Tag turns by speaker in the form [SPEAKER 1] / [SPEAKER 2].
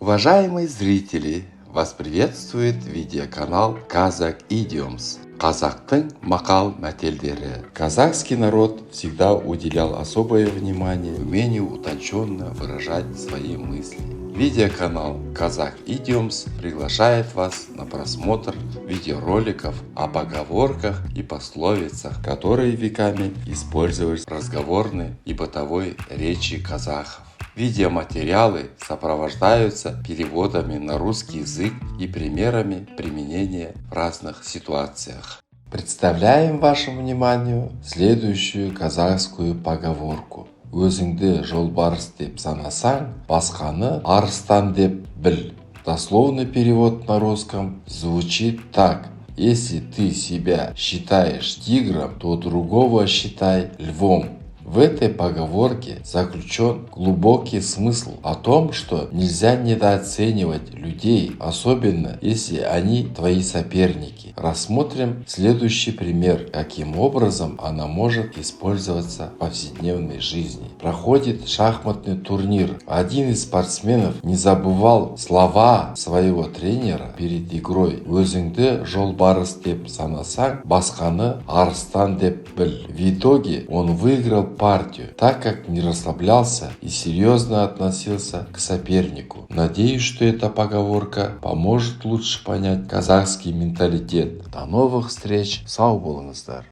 [SPEAKER 1] Уважаемые зрители, вас приветствует видеоканал Kazakh Idioms. Казахтың мақал мәтелдері. Казахский народ всегда уделял особое внимание умению утонченно выражать свои мысли. Видеоканал Kazakh Idioms приглашает вас на просмотр видеороликов о поговорках и пословицах, которые веками использовались в разговорной и бытовой речи казахов. Видеоматериалы сопровождаются переводами на русский язык и примерами применения в разных ситуациях. Представляем вашему вниманию следующую казахскую поговорку. Өзіңді жолбарыс деп санасаң, басқаны арыстан деп біл. Дословный перевод на русском звучит так. Если ты себя считаешь тигром, то другого считай львом. В этой поговорке заключен глубокий смысл о том, что нельзя недооценивать людей, особенно если они твои соперники. Рассмотрим следующий пример, каким образом она может использоваться в повседневной жизни. Проходит шахматный турнир. Один из спортсменов не забывал слова своего тренера перед игрой. Өзіңді жолбарыс деп санасаң, басқаны арыстан деп біл. В итоге он выиграл партию, так как не расслаблялся и серьезно относился к сопернику. Надеюсь, что эта поговорка поможет лучше понять казахский менталитет. До новых встреч, сау болыңыздар!